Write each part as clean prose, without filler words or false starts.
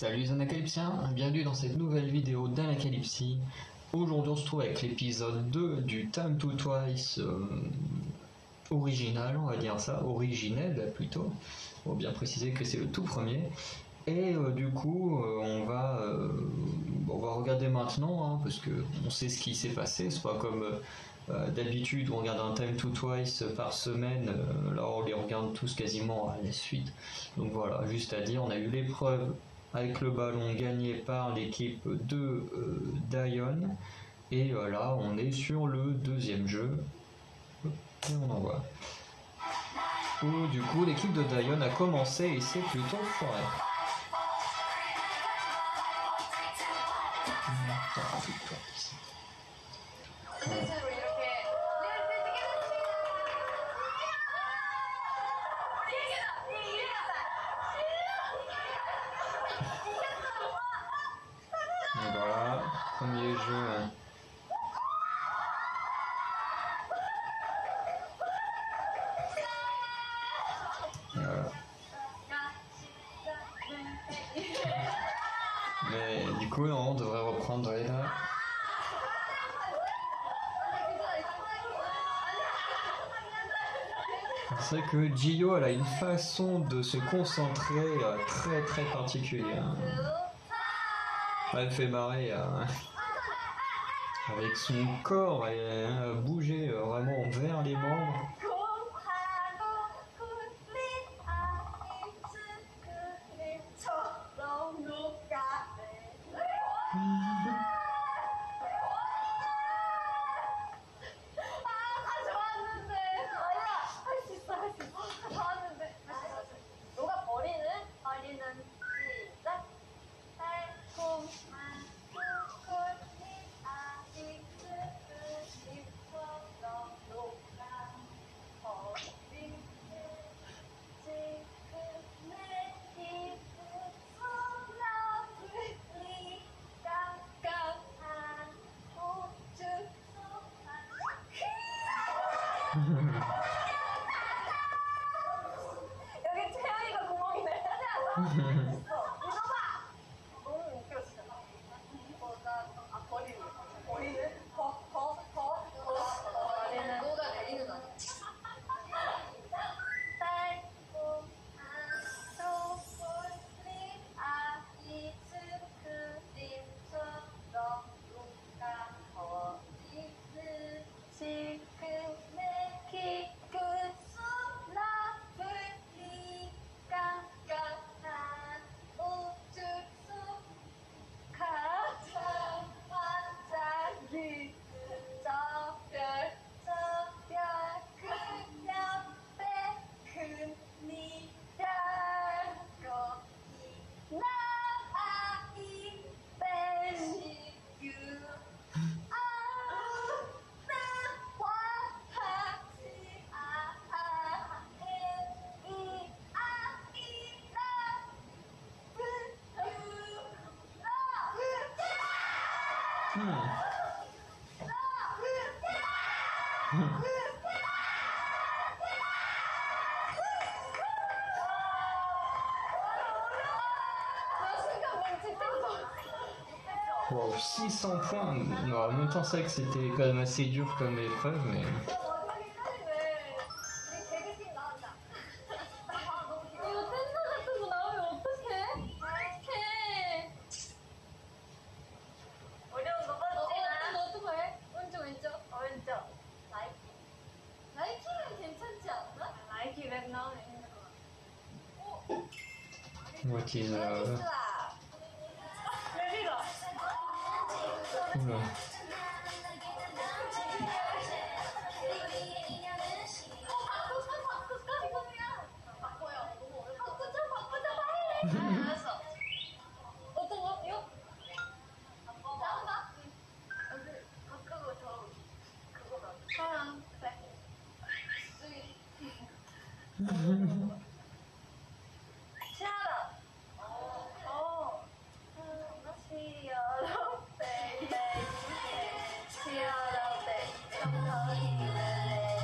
Salut les Anacalypsiens, bienvenue dans cette nouvelle vidéo d'Anacalypsie. Aujourd'hui on se trouve avec l'épisode 2 du Time to Twice original, on va dire ça, originel plutôt, pour bien préciser que c'est le tout premier. Et du coup on va regarder maintenant, hein, parce que on sait ce qui s'est passé, c'est pas comme d'habitude on regarde un Time to Twice par semaine, là on les regarde tous quasiment à la suite. Donc voilà, juste à dire, on a eu l'épreuve avec le ballon gagné par l'équipe de Dion, et là on est sur le deuxième jeu, et on envoie. Où du coup l'équipe de Dion a commencé et c'est plutôt foiré. Et voilà, premier jeu. Voilà. Mais du coup, non, on devrait reprendre là. C'est vrai que Gio, elle a une façon de se concentrer très très particulière. Elle fait marrer avec son corps, et bouger vraiment vers les membres. 여기 태연이가 구멍이네. 너무 웃겨 진짜. 나 버리는. 누가 내리는 거 아니야? Wow, 600 points. Non, en même temps, c'est vrai que c'était quand même assez dur comme épreuve, mais. What is Oula.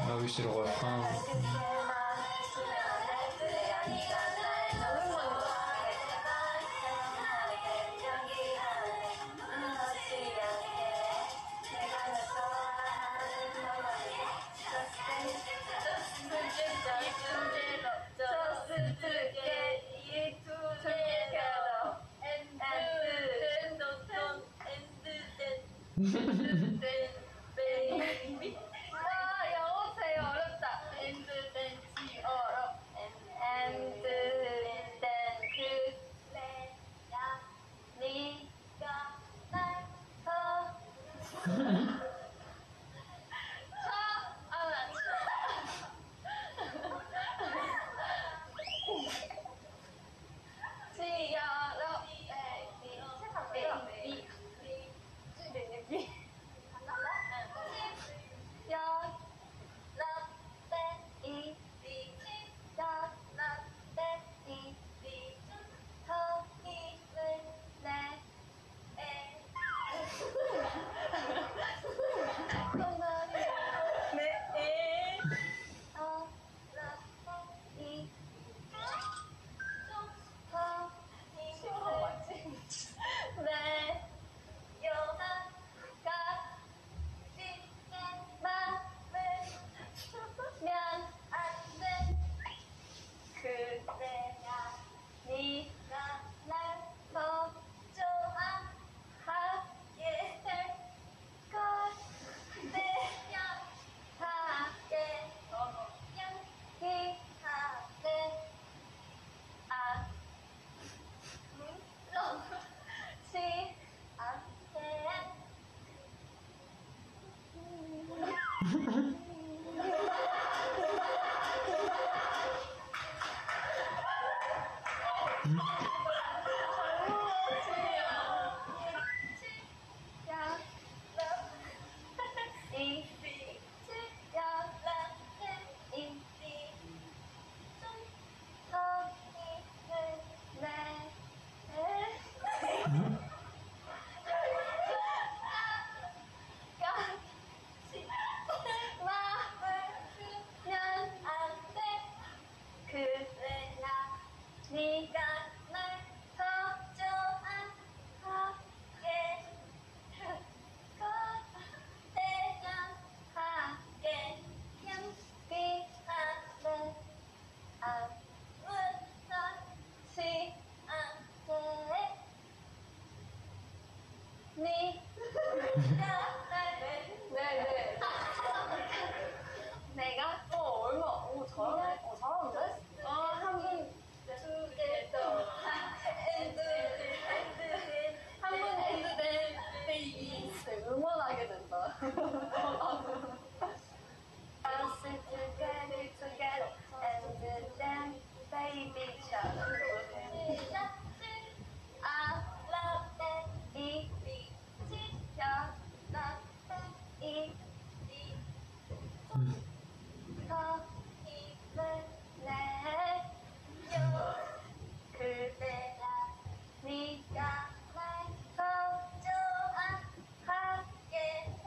Ah oui, c'est le refrain. 베이비. 와, 영어 제일 어렵다. And then 지어로. And then 그래야 네가 날더 지어로. 베이비. 베이비. 그래야 네가 날 더 좋아하게 될 거야. 하게 연기하게 아무렇지 않게. 그래야 네가 날 더 좋아하게 대견하게 연기하게 아무렇지 않게 네가 날 네네 내가 얼마 잘하네. 잘하는데? 한 분 한분 엔드된 베이비 응원하게 된다. Us together, together, and then baby child. I love that baby. Yeah, love that baby. 더 힘을 내요. 그래야 네가 날 더 좋아하게 될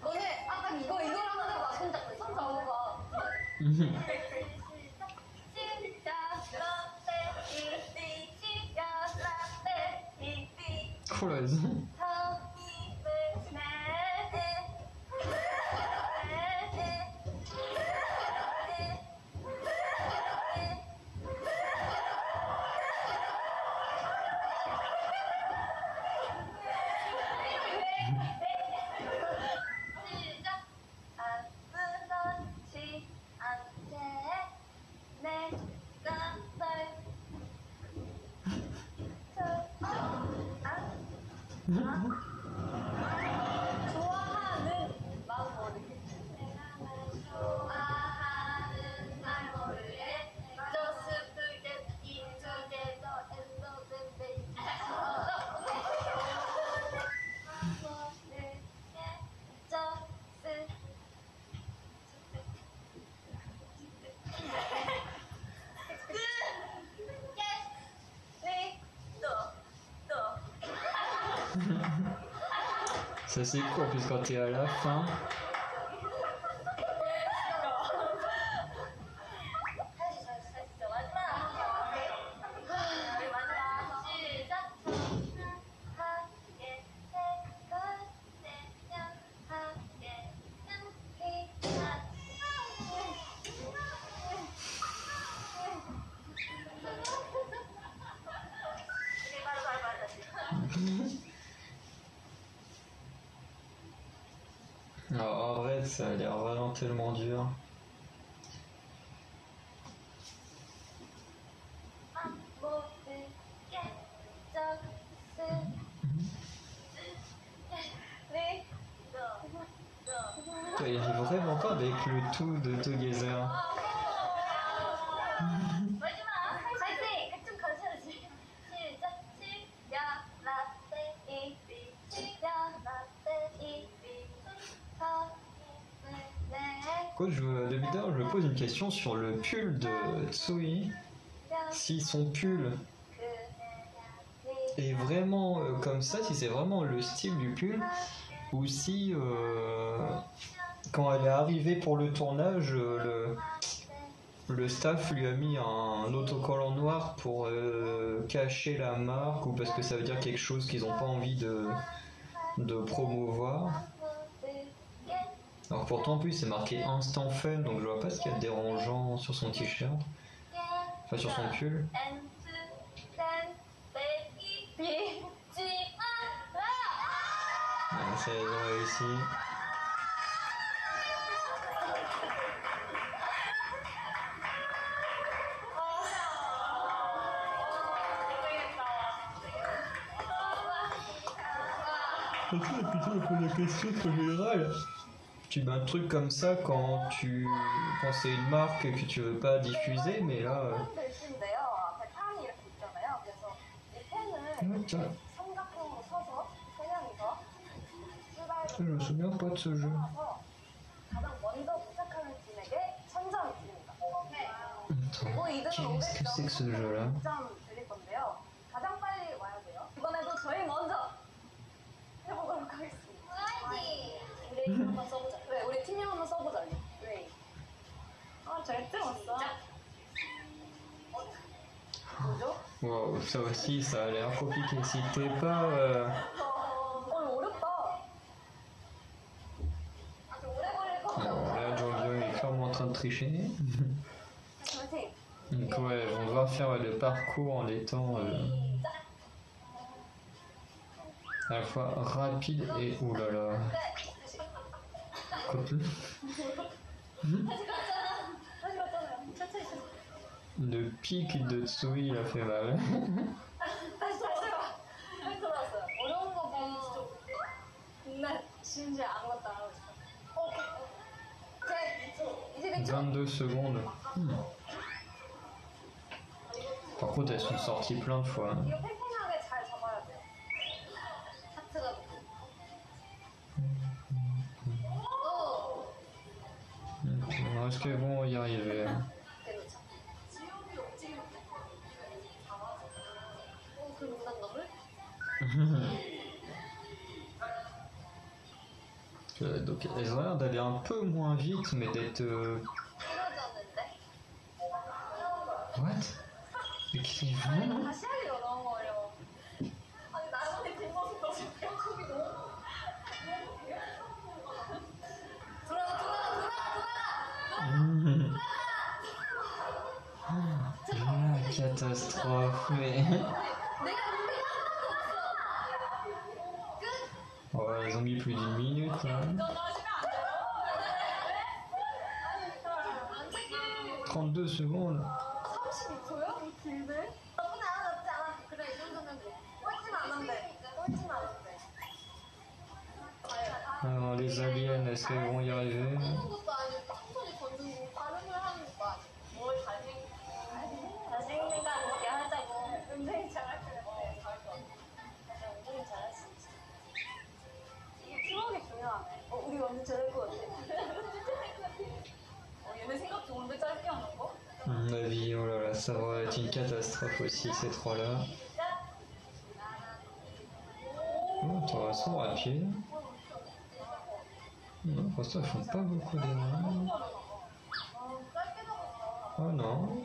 너네 아까 이거랑 하다가 손 잡아봐. 진짜 라떼 이비 진짜 라떼 이비 Courageuse. 더 힘을 내 시작. 아무렇지 않게 내가 널 좋아하는 말 모르겠지. 내가 날 좋아하는 말 모르게. Just forget it together and love and baby. 모르게 just Ça c'est court, puisque quand t'es à la fin, Ça a l'air vraiment tellement dur. Il arrive vraiment pas avec le tout de Together. Coach, d'abord, je me pose une question sur le pull de Tsui. Si son pull est vraiment comme ça, si c'est vraiment le style du pull, ou si quand elle est arrivée pour le tournage, le staff lui a mis un autocollant noir pour cacher la marque, ou parce que ça veut dire quelque chose qu'ils n'ont pas envie de promouvoir. Alors pourtant en plus c'est marqué Instant Fun, donc je vois pas ce qu'il y a de dérangeant sur son t-shirt, enfin sur son pull. Ça ils ont réussi. Plutôt la question générale. Tu mets un truc comme ça quand c'est une marque que tu veux pas diffuser, mais là. Tiens. Je me souviens pas de ce jeu. Qu'est-ce que c'est que ce jeu-là? Wow, ça aussi, ça a l'air compliqué. Si t'es pas... Bon, là, Jean-Guillaume est clairement en train de tricher. Donc ouais, on va faire le parcours en étant à la fois rapide et... oulala. Le pic de Tsui a fait mal. « 22 secondes. Par contre, elles sont sorties plein de fois. Est-ce qu'elles vont y arriver? Donc elles ont l'air d'aller un peu moins vite, mais d'être... What? Mais qu'est-ce qu'ils font? La catastrophe, mais... Ouais, ils ont mis plus d'une minute là. 32 secondes. Alors les aliens, est-ce qu'elles vont y arriver? À mon avis, oh là là, ça va être une catastrophe aussi ces trois-là. Oh, ils sont rapides. Non, pour ça, ils font pas beaucoup d'erreurs. Oh non.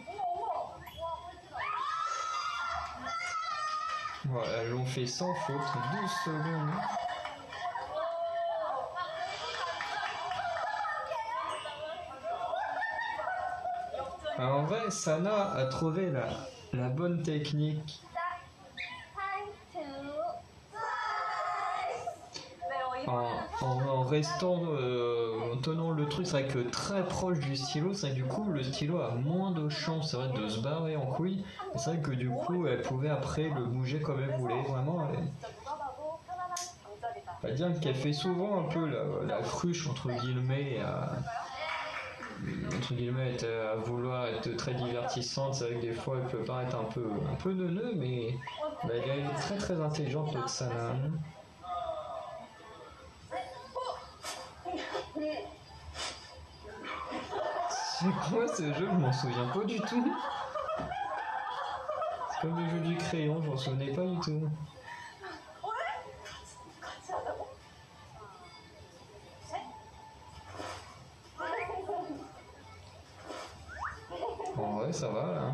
Voilà, elles l'ont fait sans faute, 12 secondes. Alors, en vrai, Sana a trouvé la bonne technique. en restant, en tenant le truc, c'est vrai que très proche du stylo, c'est vrai que du coup le stylo a moins de chance, c'est vrai, de se barrer en couille. Et c'est vrai que du coup elle pouvait après le bouger comme elle voulait. Vraiment, on va dire qu'elle fait souvent un peu la cruche entre guillemets à vouloir être très divertissante. C'est vrai que des fois elle peut paraître un peu neuneux, mais elle est très très intelligente Oksana. C'est quoi ce jeu? Je m'en souviens pas du tout. C'est comme le jeu du crayon, je m'en souvenais pas du tout. En vrai, ça va là.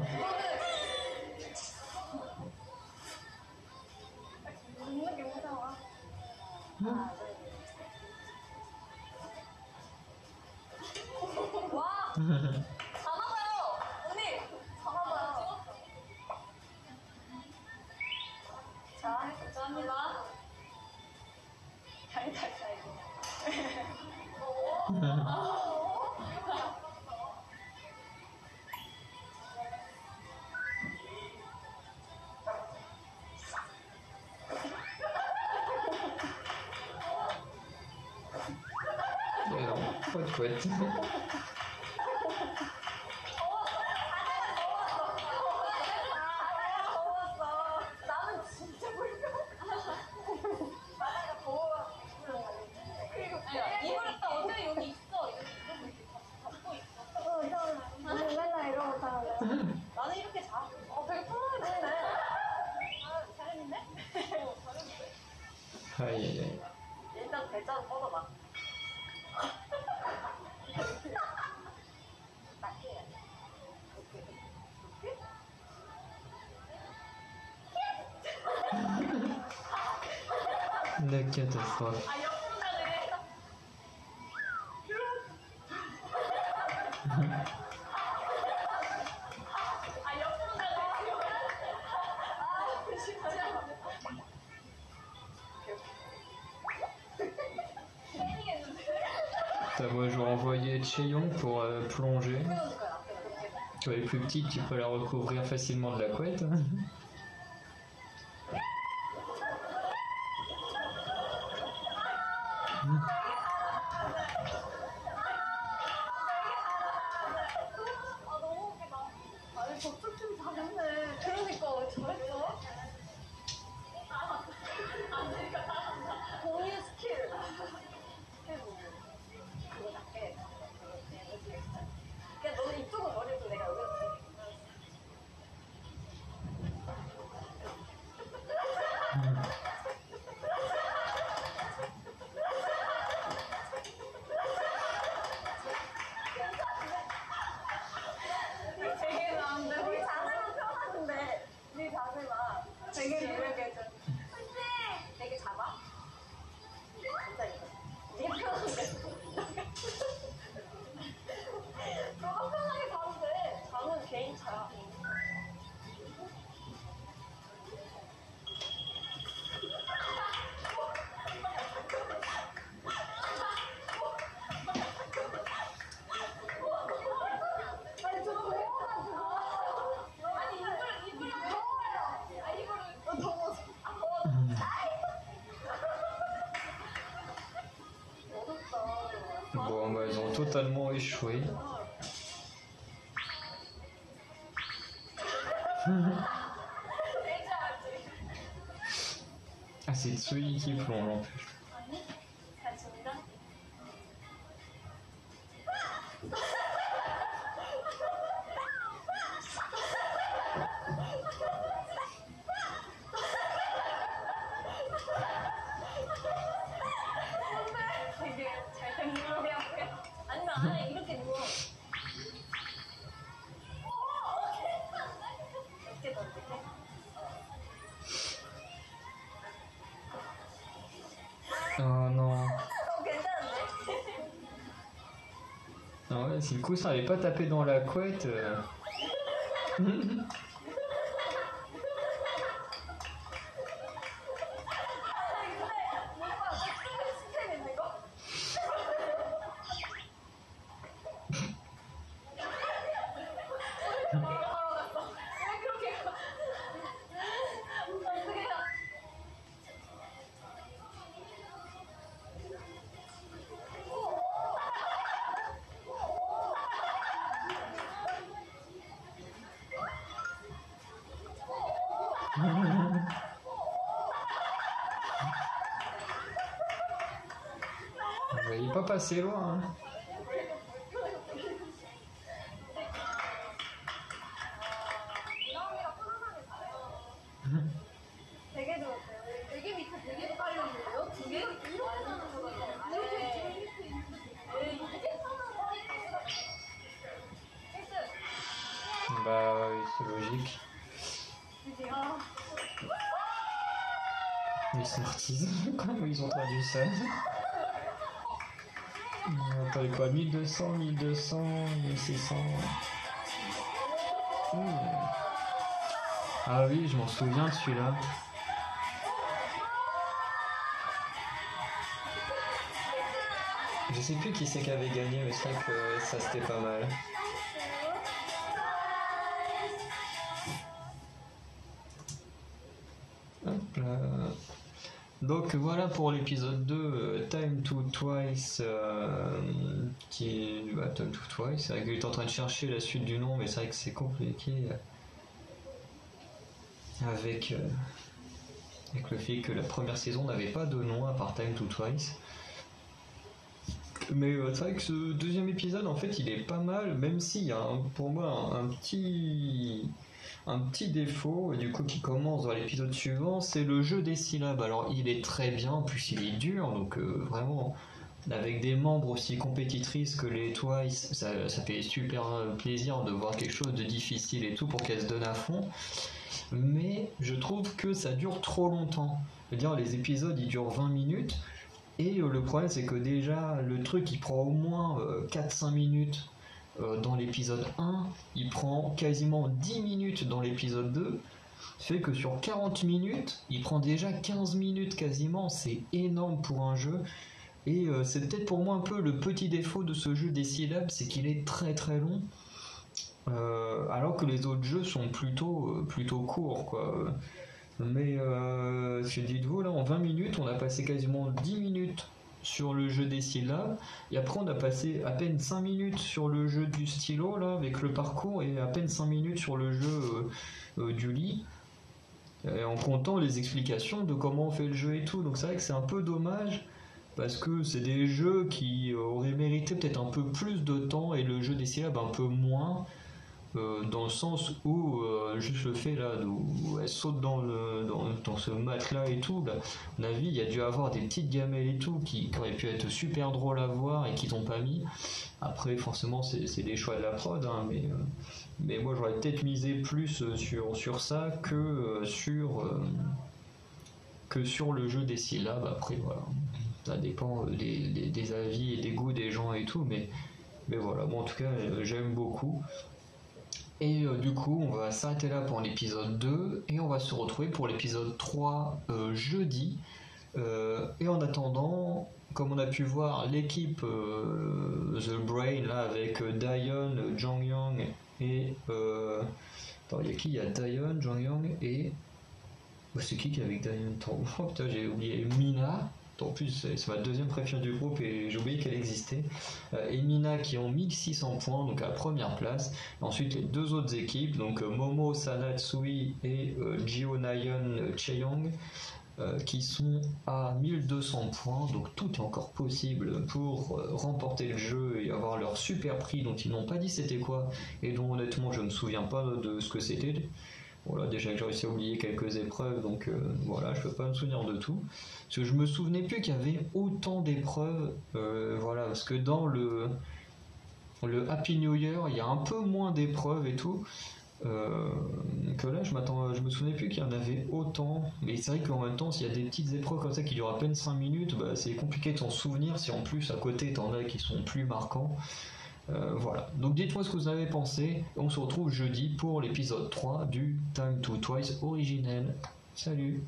Et non, pas de couette. Aïe aïe aïe. La catastrophe. Moi j'aurais envoyé Cheyong pour plonger. Tu vois, elle est plus petite, tu peux la recouvrir facilement de la couette. Bon, bah, ils ont totalement échoué. Ah, c'est Tsui qui plonge en plus. Oh non. Ah ouais, si le coussin n'avait pas tapé dans la couette. Il n'est pas passé loin. Hein. 되게 좋았어요. 되게 밑에 되게 빨렸는데요? 두 개? 이렇게 나는 거 같아요. Bah oui, c'est logique. Ils sont artisans, comment ils ont traduit ça? Attendez quoi, 1200, 1200, 1600. Ah oui, je m'en souviens de celui-là. Je sais plus qui c'est qui avait gagné, mais c'est vrai que ça c'était pas mal. Hop là. Donc voilà pour l'épisode 2, Time to Twice, qui est Time to Twice. C'est vrai que j'étais en train de chercher la suite du nom, mais c'est vrai que c'est compliqué avec le fait que la première saison n'avait pas de nom à part Time to Twice. Mais c'est vrai que ce deuxième épisode, en fait, il est pas mal, même s'il y a pour moi un petit défaut, et du coup qui commence dans l'épisode suivant, c'est le jeu des syllabes. Alors il est très bien, en plus il est dur, donc vraiment avec des membres aussi compétitrices que les Twice, ça fait super plaisir de voir quelque chose de difficile et tout pour qu'elles se donnent à fond. Mais je trouve que ça dure trop longtemps. Je veux dire, les épisodes ils durent 20 minutes, et le problème c'est que déjà le truc il prend au moins 4-5 minutes dans l'épisode 1, il prend quasiment 10 minutes dans l'épisode 2, fait que sur 40 minutes, il prend déjà 15 minutes quasiment, c'est énorme pour un jeu, et c'est peut-être pour moi un peu le petit défaut de ce jeu des syllabes, c'est qu'il est très très long, alors que les autres jeux sont plutôt courts, quoi. Mais dites-vous, là en 20 minutes, on a passé quasiment 10 minutes sur le jeu des syllabes, et après on a passé à peine 5 minutes sur le jeu du stylo là avec le parcours, et à peine 5 minutes sur le jeu du lit, en comptant les explications de comment on fait le jeu et tout. Donc c'est vrai que c'est un peu dommage, parce que c'est des jeux qui auraient mérité peut-être un peu plus de temps, et le jeu des syllabes un peu moins, dans le sens où juste le fait là où elle saute dans ce matelas et tout, là, à mon avis il y a dû avoir des petites gamelles et tout qui auraient pu être super drôles à voir et qu'ils n'ont pas mis. Après forcément c'est des choix de la prod, hein, mais moi j'aurais peut-être misé plus sur ça que sur le jeu des syllabes. Après voilà, ça dépend des avis et des goûts des gens et tout, mais voilà, bon, en tout cas j'aime beaucoup. Et du coup, on va s'arrêter là pour l'épisode 2, et on va se retrouver pour l'épisode 3 jeudi. Et en attendant, comme on a pu voir, l'équipe The Brain, là, avec Dion, Jong Young et... Attends, il y a qui? Il y a Dion, Jong Young et... c'est qui est avec Dion? Oh putain, j'ai oublié. Mina. En plus, c'est ma deuxième préférée du groupe et j'ai oublié qu'elle existait. Et Mina qui ont 1600 points, donc à la première place. Et ensuite, les deux autres équipes, donc Momo Sanatsui et Jionayon Cheyong, qui sont à 1200 points. Donc tout est encore possible pour remporter le jeu et avoir leur super prix dont ils n'ont pas dit c'était quoi, et dont honnêtement je ne me souviens pas de ce que c'était. Voilà, déjà que j'ai réussi à oublier quelques épreuves, donc voilà, je peux pas me souvenir de tout. Parce que je me souvenais plus qu'il y avait autant d'épreuves, voilà, parce que dans le Happy New Year, il y a un peu moins d'épreuves et tout, que là, je me souvenais plus qu'il y en avait autant. Mais c'est vrai qu'en même temps, s'il y a des petites épreuves comme ça qui durent à peine 5 minutes, bah, c'est compliqué de s'en souvenir si en plus à côté t'en as qui sont plus marquants. Voilà, donc dites-moi ce que vous avez pensé. On se retrouve jeudi pour l'épisode 3 du Time to Twice originel. Salut!